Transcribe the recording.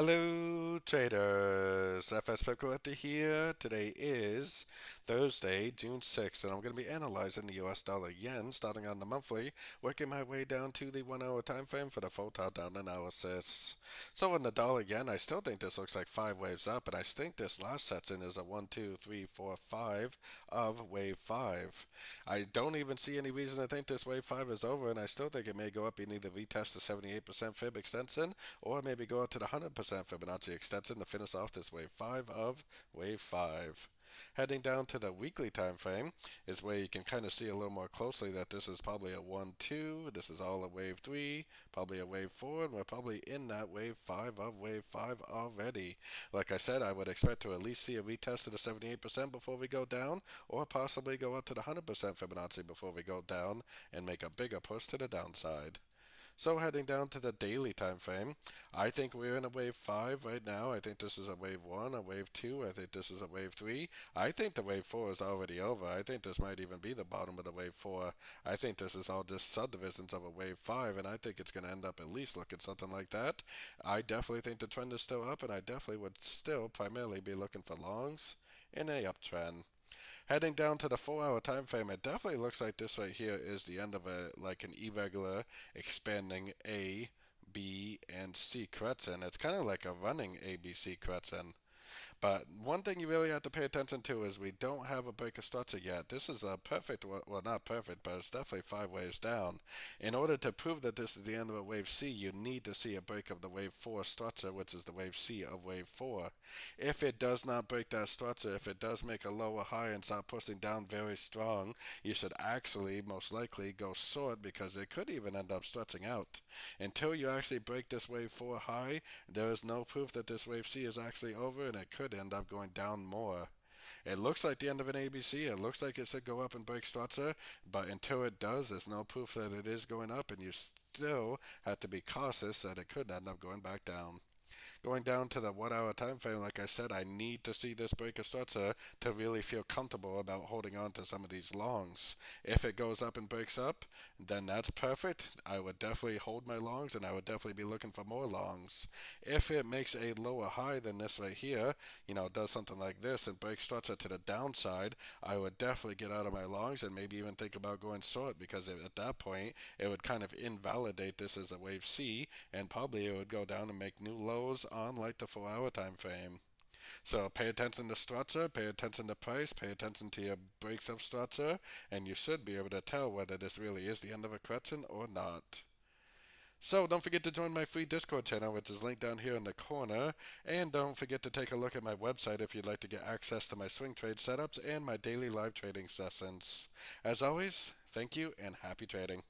Hello traders, FX Pip Collector here. Today is Thursday, June 6th, and I'm going to be analyzing the US dollar yen starting on the monthly, working my way down to the 1 hour time frame for the full top down analysis. So in the dollar yen, I still think this looks like 5 waves up, and I think this last section is a 1, 2, 3, 4, 5 of wave 5. I don't even see any reason to think this wave 5 is over, and I still think it may go up and either retest the 78% fib extension or maybe go up to the 100% Fibonacci extension to finish off this wave 5 of wave 5. Heading down to the weekly time frame is where you can kind of see a little more closely that this is probably a 1, 2, this is all a wave 3, probably a wave 4, and we're probably in that wave 5 of wave 5 already. Like I said, I would expect to at least see a retest of the 78% before we go down, or possibly go up to the 100% Fibonacci before we go down and make a bigger push to the downside. So heading down to the daily time frame, I think we're in a wave 5 right now. I think this is a wave 1, a wave 2. I think this is a wave 3. I think the wave 4 is already over. I think this might even be the bottom of the wave 4. I think this is all just subdivisions of a wave 5, and I think it's going to end up at least looking something like that. I definitely think the trend is still up, and I definitely would still primarily be looking for longs in a uptrend. Heading down to the 4 hour time frame, it definitely looks like this right here is the end of a like an irregular expanding A, B, and C crescent. It's kind of like a running ABC crescent. But one thing you really have to pay attention to is we don't have a break of structure yet. This is a perfect, well, not perfect, but it's definitely 5 waves down. In order to prove that this is the end of a wave C, you need to see a break of the wave 4 structure, which is the wave C of wave 4. If it does not break that structure, if it does make a lower high and start pushing down very strong, you should actually most likely go short because it could even end up stretching out. Until you actually break this wave 4 high, there is no proof that this wave C is actually over, and it could end up going down more. It looks like the end of an ABC. It looks like it should go up and break structure, but until it does, there's no proof that it is going up, and you still have to be cautious that it could end up going back down. Going down to the 1 hour time frame, like I said, I need to see this break a structure to really feel comfortable about holding on to some of these longs. If it goes up and breaks up, then that's perfect. I would definitely hold my longs, and I would definitely be looking for more longs. If it makes a lower high than this right here, does something like this and breaks structure to the downside, I would definitely get out of my longs and maybe even think about going short, because at that point it would kind of invalidate this as a wave C, and probably it would go down and make new lows on like the 4 hour time frame. So pay attention to structure, pay attention to price, pay attention to your breaks of structure, and you should be able to tell whether this really is the end of a correction or not. So don't forget to join my free Discord channel, which is linked down here in the corner. And don't forget to take a look at my website if you'd like to get access to my swing trade setups and my daily live trading sessions. As always, thank you and happy trading.